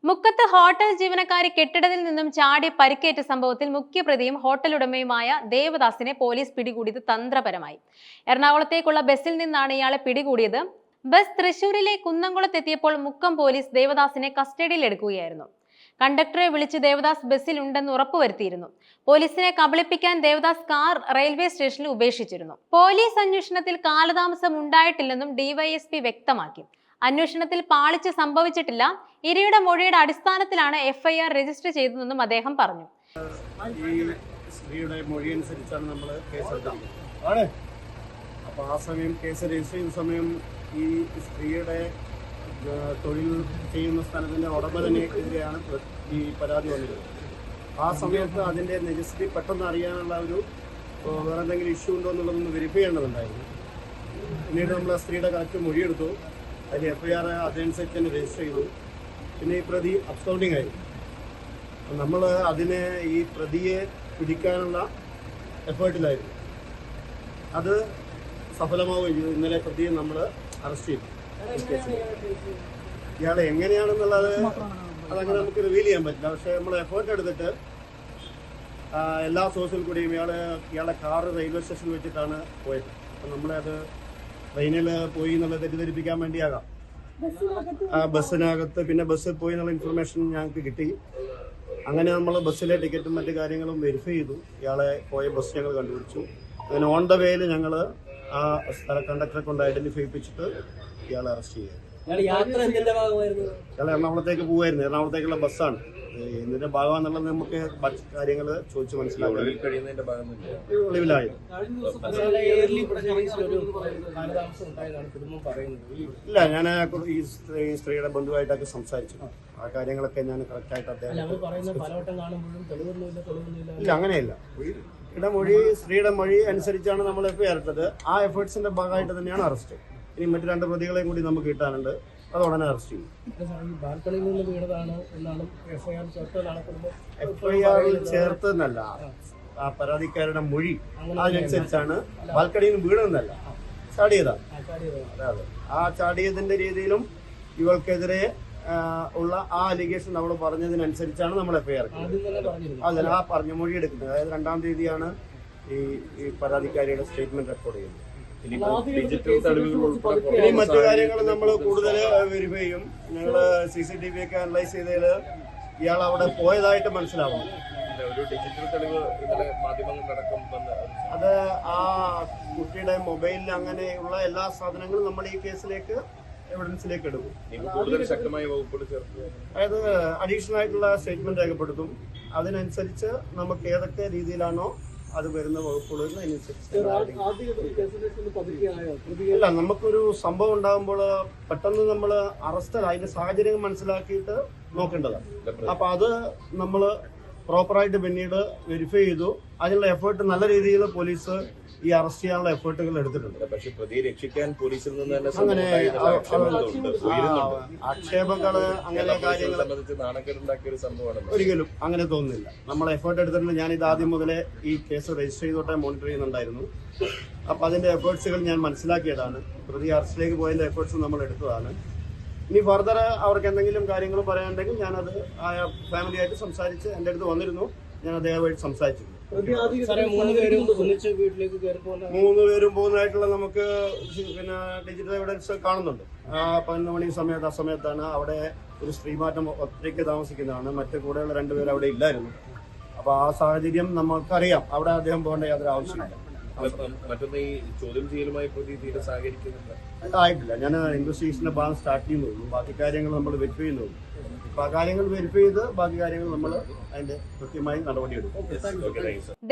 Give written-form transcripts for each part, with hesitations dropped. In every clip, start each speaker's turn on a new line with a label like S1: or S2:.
S1: മുക്കത്ത് ഹോട്ടൽ ജീവനക്കാരി കെട്ടിടത്തിൽ നിന്നും ചാടി പരിക്കേറ്റ സംഭവത്തിൽ മുഖ്യപ്രതിയും ഹോട്ടൽ ഉടമയുമായ ദേവദാസിനെ പോലീസ് പിടികൂടിയത് തന്ത്രപരമായി. എറണാകുളത്തേക്കുള്ള ബസ്സിൽ നിന്നാണ് ഇയാളെ പിടികൂടിയത്. ബസ് തൃശൂരിലെ കുന്നംകുളത്തെത്തിയപ്പോൾ മുക്കം പോലീസ് ദേവദാസിനെ കസ്റ്റഡിയിൽ എടുക്കുകയായിരുന്നു. കണ്ടക്ടറെ വിളിച്ച് ദേവദാസ് ബസ്സിൽ ഉണ്ടെന്ന് ഉറപ്പുവരുത്തിയിരുന്നു. പോലീസിനെ കബളിപ്പിക്കാൻ ദേവദാസ് കാർ റെയിൽവേ സ്റ്റേഷനിൽ ഉപേക്ഷിച്ചിരുന്നു. പോലീസ് അന്വേഷണത്തിൽ കാലതാമസം ഉണ്ടായിട്ടില്ലെന്നും ഡിവൈഎസ്പി വ്യക്തമാക്കി. അന്വേഷണത്തിൽ പാളിച്ച സംഭവിച്ചിട്ടില്ല. ഇരയുടെ മൊഴിയുടെ അടിസ്ഥാനത്തിലാണ് എഫ്ഐആർ രജിസ്റ്റർ ചെയ്തതെന്നും അദ്ദേഹം പറഞ്ഞു.
S2: ഈ സ്ത്രീയുടെ മൊഴി അനുസരിച്ചാണ് നമ്മൾ കേസെടുത്തത്. അപ്പോൾ ആ സമയം കേസ് രജിസ്റ്റർ ചെയ്യുന്ന സമയം ഈ സ്ത്രീയുടെ തൊഴിൽ ചെയ്യുന്ന സ്ഥലത്തിൻ്റെ ഉടമ തന്നെക്കെതിരെയാണ് ഈ പരാതി വന്നത്. ആ സമയത്ത് അതിൻ്റെ നെജസിറ്റി പെട്ടെന്ന് അറിയാനുള്ള ഒരു വേറെ എന്തെങ്കിലും ഇഷ്യൂ ഉണ്ടോ എന്നുള്ളതൊന്ന് വെരിഫൈ ചെയ്യേണ്ടതുണ്ടായിരുന്നു. പിന്നീട് നമ്മൾ ആ സ്ത്രീയുടെ കറക്റ്റ് മൊഴിയെടുത്തു. അതിൽ എഫ്ഐആർ അതനുസരിച്ച് തന്നെ രജിസ്റ്റർ ചെയ്തു. പിന്നെ ഈ പ്രതി അബ്സ്കൗണ്ടിങ് ആയിരുന്നു. നമ്മൾ അതിനെ ഈ പ്രതിയെ പിടിക്കാനുള്ള എഫേർട്ടിലായിരുന്നു. അത് സഫലമാവുകയും ചെയ്തു. ഇന്നലെ പ്രതിയെ നമ്മൾ അറസ്റ്റ് ചെയ്തു. ഇയാളെ എങ്ങനെയാണെന്നുള്ളത് അതങ്ങനെ നമുക്ക് റിവീൽ ചെയ്യാൻ പറ്റില്ല. പക്ഷേ നമ്മൾ എഫേർട്ട് എടുത്തിട്ട് എല്ലാ സോഴ്സിൽ കൂടിയും ഇയാളെ കാറ് റെയിൽവേ സ്റ്റേഷനിൽ വെച്ചിട്ടാണ് പോയത്. അപ്പം നമ്മളത് ട്രെയിനിൽ പോയി എന്നുള്ളത് തെറ്റിദ്ധരിപ്പിക്കാൻ വേണ്ടിയാകാം. ബസ്സിനകത്ത് പിന്നെ ബസ്സിൽ പോയി എന്നുള്ള ഇൻഫർമേഷൻ ഞങ്ങൾക്ക് കിട്ടി. അങ്ങനെ നമ്മൾ ബസ്സിലെ ടിക്കറ്റും മറ്റു കാര്യങ്ങളും വെരിഫൈ ചെയ്തു. ഇയാളെ പോയ ബസ് ഞങ്ങൾ കണ്ടുപിടിച്ചു. അങ്ങനെ ഓൺ ദ വേയിൽ ഞങ്ങൾ ആ സ്ഥല കണ്ടക്ടറെ കൊണ്ട് ഐഡന്റിഫൈ ചെയ്യിപ്പിച്ചിട്ട് ഇയാളെ അറസ്റ്റ് ചെയ്തു. ഇയാൾ എറണാകുളത്തേക്ക് പോകുമായിരുന്നു. എറണാകുളത്തേക്കുള്ള ബസ്സാണ്. ഇതിന്റെ ഭാഗമാണെന്നുള്ളത് നമുക്ക് കാര്യങ്ങൾ ചോദിച്ച് മനസ്സിലാക്കാം. ഒളിവിലായി ഇല്ല, ഞാൻ ഈ സ്ത്രീയുടെ ബന്ധുവായിട്ടൊക്കെ സംസാരിച്ചു. ആ കാര്യങ്ങളൊക്കെ ഞാൻ കറക്റ്റായിട്ട് അദ്ദേഹം ഇല്ല, അങ്ങനെയില്ല. സ്ത്രീയുടെ മൊഴി അനുസരിച്ചാണ് നമ്മൾ എഫ്ഐആർ ഇട്ടത്. ആ എഫേർട്സിന്റെ ഭാഗമായിട്ട് തന്നെയാണ് അറസ്റ്റ്. ഇനി മറ്റു 2 പ്രതികളെയും കൂടി നമുക്ക് കിട്ടാനുണ്ട്. അത് ഉടനെ അറസ്റ്റ് ചെയ്യും. എഫ്ഐആറിൽ ചേർത്തെന്നല്ല, ആ പരാതിക്കാരുടെ മൊഴി അതിനനുസരിച്ചാണ്. ബാൽക്കണിയിൽ നിന്ന് വീണെന്നല്ല, ചാടിയതാണ്. അതെ, ആ ചാടിയതിന്റെ രീതിയിലും ഇവൾക്കെതിരെ ഉള്ള ആ അലിഗേഷൻ നമ്മൾ പറഞ്ഞതിനനുസരിച്ചാണ് നമ്മൾ എഫ്ഐആർ അതിൽ ആ പറഞ്ഞ മൊഴി എടുക്കുന്നത്. അതായത് 2-ാം തീയതിയാണ് ഈ പരാതിക്കാരിയുടെ സ്റ്റേറ്റ്മെന്റ് റെക്കോർഡ് ചെയ്യുന്നത്. ഇനി മറ്റു കാര്യങ്ങൾ നമ്മൾ കൂടുതൽ വെരിഫൈ ചെയ്യും. ഞങ്ങൾ CCTV ഒക്കെ അനലൈസ് ചെയ്തതിൽ ഇയാൾ അവിടെ പോയതായിട്ട് മനസ്സിലാവും. അത് ആ കുട്ടിയുടെ മൊബൈലിൽ അങ്ങനെയുള്ള എല്ലാ സാധനങ്ങളും നമ്മൾ ഈ കേസിലേക്ക് എവിഡൻസിലേക്ക് എടുക്കും. അതായത് അഡീഷണൽ ആയിട്ടുള്ള സ്റ്റേറ്റ്മെന്റ് രേഖപ്പെടുത്തും. അതിനനുസരിച്ച് നമുക്ക് ഏതൊക്കെ രീതിയിലാണോ അത് വരുന്ന വകുപ്പുകൾ അതിനനുസരിച്ച് അല്ല, നമുക്കൊരു സംഭവം ഉണ്ടാകുമ്പോൾ പെട്ടെന്ന് നമ്മൾ അറസ്റ്റ് അതിന്റെ സാഹചര്യം മനസ്സിലാക്കിയിട്ട് നോക്കേണ്ടതാണ്. അപ്പൊ അത് നമ്മൾ പ്രോപ്പറായിട്ട് പിന്നീട് വെരിഫൈ ചെയ്തു. അതിനുള്ള എഫേർട്ട് നല്ല രീതിയിൽ പോലീസ് ഈ അറസ്റ്റ് ചെയ്യാനുള്ള എഫേർട്ടുകൾ എടുത്തിട്ടുണ്ട്.
S3: പക്ഷെ പ്രതിയെ രക്ഷിക്കാൻ പോലീസിൽ നിന്ന്
S2: അങ്ങനെ ആക്ഷേപങ്ങള് അങ്ങനെ കാര്യങ്ങൾ ഒരിക്കലും അങ്ങനെ തോന്നുന്നില്ല. നമ്മൾ എഫേർട്ട് എടുത്തിട്ടുണ്ട്. ഞാനിത് ആദ്യം മുതലേ ഈ കേസ് രജിസ്റ്റർ ചെയ്തോട്ടെ മോണിറ്റർ ചെയ്യുന്നുണ്ടായിരുന്നു. അപ്പൊ അതിന്റെ എഫേർട്സുകൾ ഞാൻ മനസ്സിലാക്കിയതാണ്. പ്രതി അറസ്റ്റിലേക്ക് പോയതിന്റെ എഫേർട്സ് നമ്മൾ എടുത്തതാണ്. ഇനി ഫർദർ അവർക്ക് എന്തെങ്കിലും കാര്യങ്ങൾ പറയാനുണ്ടെങ്കിൽ ഞാനത് ആ ഫാമിലിയായിട്ട് സംസാരിച്ച് എൻ്റെ അടുത്ത് വന്നിരുന്നു. ഞാൻ അദ്ദേഹമായിട്ട് സംസാരിച്ചു. 3 പേരും പോകുന്നതായിട്ടുള്ള നമുക്ക് പിന്നെ ഡിജിറ്റൽ എവിഡൻസ് കാണുന്നുണ്ട്. 11 മണി സമയത്ത് അസമയത്താണ് അവിടെ ഒരു സ്ത്രീമാറ്റം ഒറ്റയ്ക്ക് താമസിക്കുന്നതാണ്. മറ്റു കൂടെയുള്ള 2 പേർ അവിടെ ഇല്ലായിരുന്നു. അപ്പൊ ആ സാഹചര്യം നമുക്കറിയാം. അവിടെ അദ്ദേഹം പോകേണ്ട യാതൊരു ആവശ്യമില്ല.
S3: മറ്റൊന്ന് ഈ ചോദ്യം ചെയ്യലുമായി പ്രതി തീരെ സഹകരിക്കുന്നില്ല.
S2: ആയിട്ടില്ല. ഞാൻ ഇൻവെസ്റ്റിഗേഷന്റെ ഭാഗം സ്റ്റാർട്ട് ചെയ്യുന്നുള്ളൂ. ബാക്കി കാര്യങ്ങൾ നമ്മൾ വെരിഫൈ ചെയ്യുന്നുള്ളൂ. അപ്പൊ ആ കാര്യങ്ങൾ വെരിഫൈ ചെയ്ത് ബാക്കി കാര്യങ്ങൾ നമ്മൾ അതിന്റെ കൃത്യമായി നടപടിയെടുക്കും.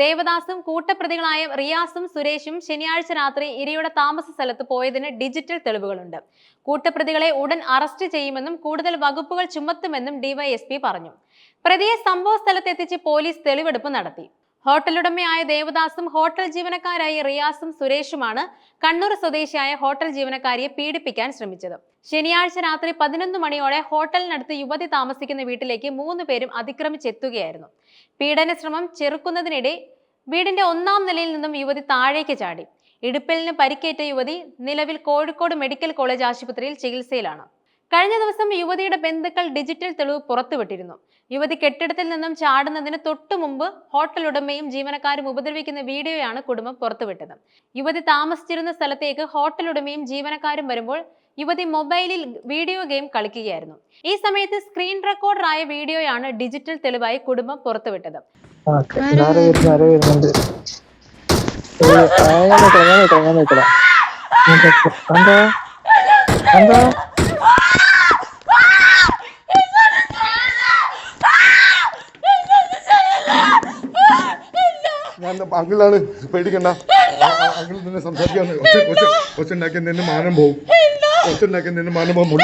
S1: ദേവദാസും കൂട്ടപ്രതികളായ റിയാസും സുരേഷും ശനിയാഴ്ച രാത്രി ഇരയുടെ താമസ സ്ഥലത്ത് പോയതിന് ഡിജിറ്റൽ തെളിവുകളുണ്ട്. കൂട്ടപ്രതികളെ ഉടൻ അറസ്റ്റ് ചെയ്യുമെന്നും കൂടുതൽ വകുപ്പുകൾ ചുമത്തുമെന്നും ഡിവൈഎസ്പി പറഞ്ഞു. പ്രതിയെ സംഭവ സ്ഥലത്ത് എത്തിച്ച് പോലീസ് തെളിവെടുപ്പ് നടത്തി. ഹോട്ടലുടമയായ ദേവദാസും ഹോട്ടൽ ജീവനക്കാരായ റിയാസും സുരേഷുമാണ് കണ്ണൂർ സ്വദേശിയായ ഹോട്ടൽ ജീവനക്കാരിയെ പീഡിപ്പിക്കാൻ ശ്രമിച്ചത്. ശനിയാഴ്ച രാത്രി 11 മണിയോടെ ഹോട്ടലിനടുത്ത് യുവതി താമസിക്കുന്ന വീട്ടിലേക്ക് 3 പേരും അതിക്രമിച്ചെത്തുകയായിരുന്നു. പീഡന ശ്രമം ചെറുക്കുന്നതിനിടെ വീടിന്റെ 1-ാം നിലയിൽ നിന്നും യുവതി താഴേക്ക് ചാടി. ഇടുപ്പിലിന് പരിക്കേറ്റ യുവതി നിലവിൽ കോഴിക്കോട് മെഡിക്കൽ കോളേജ് ആശുപത്രിയിൽ ചികിത്സയിലാണ്. കഴിഞ്ഞ ദിവസം യുവതിയുടെ ബന്ധുക്കൾ ഡിജിറ്റൽ തെളിവ് പുറത്തുവിട്ടിരുന്നു. യുവതി കെട്ടിടത്തിൽ നിന്നും ചാടുന്നതിന് തൊട്ടു മുമ്പ് ഹോട്ടൽ ഉടമയും ജീവനക്കാരും ഉപദ്രവിക്കുന്ന വീഡിയോയാണ് കുടുംബം പുറത്തുവിട്ടത്. യുവതി താമസിച്ചിരുന്ന സ്ഥലത്തേക്ക് ഹോട്ടൽ ഉടമയും ജീവനക്കാരും വരുമ്പോൾ യുവതി മൊബൈലിൽ വീഡിയോ ഗെയിം കളിക്കുകയായിരുന്നു. ഈ സമയത്ത് സ്ക്രീൻ റെക്കോർഡറായ വീഡിയോയാണ് ഡിജിറ്റൽ തെളിവായി കുടുംബം പുറത്തുവിട്ടത്.
S4: ഞാൻ അങ്കിളാണ്, പേടിക്കണ്ട. അങ്കിൾ നിന്നെ സംസാരിക്കാന്ന് ഒച്ചുണ്ടാക്കി നിന്നെ മാനം പോവും. ഒച്ചുണ്ടാക്കി നിന്നെ മാനം പോകും.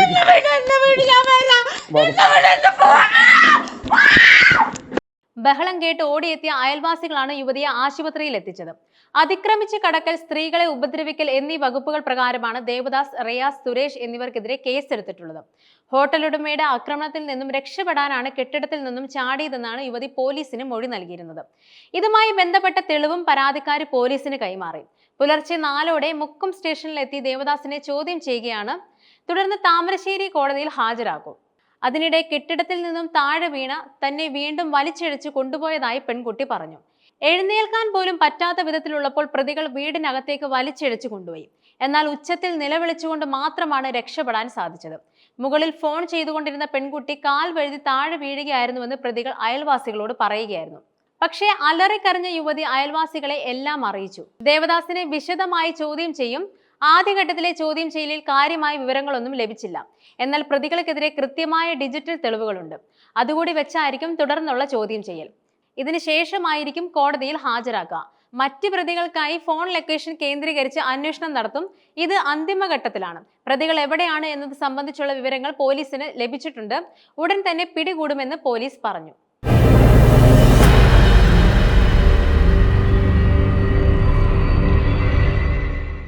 S1: ബഹളം കേട്ട് ഓടിയെത്തിയ അയൽവാസികളാണ് യുവതിയെ ആശുപത്രിയിൽ എത്തിച്ചത്. അതിക്രമിച്ച് കടക്കൽ, സ്ത്രീകളെ ഉപദ്രവിക്കൽ എന്നീ വകുപ്പുകൾ പ്രകാരമാണ് ദേവദാസ്, റിയാസ്, സുരേഷ് എന്നിവർക്കെതിരെ കേസെടുത്തിട്ടുള്ളത്. ഹോട്ടൽ ഉടമയുടെ ആക്രമണത്തിൽ നിന്നും രക്ഷപ്പെടാനാണ് കെട്ടിടത്തിൽ നിന്നും ചാടിയതെന്നാണ് യുവതി പോലീസിന് മൊഴി നൽകിയിരുന്നത്. ഇതുമായി ബന്ധപ്പെട്ട തെളിവും പരാതിക്കാരി പോലീസിന് കൈമാറി. പുലർച്ചെ 4ഓടെ മുക്കം സ്റ്റേഷനിലെത്തി ദേവദാസിനെ ചോദ്യം ചെയ്യുകയാണ്. തുടർന്ന് താമരശ്ശേരി കോടതിയിൽ ഹാജരാക്കും. അതിനിടെ കെട്ടിടത്തിൽ നിന്നും താഴെ വീണ തന്നെ വീണ്ടും വലിച്ചിഴച്ച് കൊണ്ടുപോയതായി പെൺകുട്ടി പറഞ്ഞു. എഴുന്നേൽക്കാൻ പോലും പറ്റാത്ത വിധത്തിലുള്ളപ്പോൾ പ്രതികൾ വീടിനകത്തേക്ക് വലിച്ചിഴച്ചു കൊണ്ടുപോയി. എന്നാൽ ഉച്ചത്തിൽ നിലവിളിച്ചുകൊണ്ട് മാത്രമാണ് രക്ഷപ്പെടാൻ സാധിച്ചത്. മുകളിൽ ഫോൺ ചെയ്തുകൊണ്ടിരുന്ന പെൺകുട്ടി കാൽ വഴുതി താഴെ വീഴുകയായിരുന്നുവെന്ന് പ്രതികൾ അയൽവാസികളോട് പറയുകയായിരുന്നു. പക്ഷേ അലറിക്കരഞ്ഞ യുവതി അയൽവാസികളെ എല്ലാം അറിയിച്ചു. ദേവദാസിനെ വിശദമായി ചോദ്യം ചെയ്യും. ആദ്യഘട്ടത്തിലെ ചോദ്യം ചെയ്യലിൽ കാര്യമായ വിവരങ്ങളൊന്നും ലഭിച്ചില്ല. എന്നാൽ പ്രതികൾക്കെതിരെ കൃത്യമായ ഡിജിറ്റൽ തെളിവുകളുണ്ട്. അതുകൂടി വെച്ചായിരിക്കും തുടർന്നുള്ള ചോദ്യം ചെയ്യൽ. ഇതിന് ശേഷമായിരിക്കും കോടതിയിൽ ഹാജരാക്കുക. മറ്റ് പ്രതികൾക്കായി ഫോൺ ലൊക്കേഷൻ കേന്ദ്രീകരിച്ച് അന്വേഷണം നടത്തും. ഇത് അന്തിമഘട്ടത്തിലാണ്. പ്രതികൾ എവിടെയാണ് എന്നത് സംബന്ധിച്ചുള്ള വിവരങ്ങൾ പോലീസിന് ലഭിച്ചിട്ടുണ്ട്. ഉടൻ തന്നെ പിടികൂടുമെന്ന് പോലീസ് പറഞ്ഞു.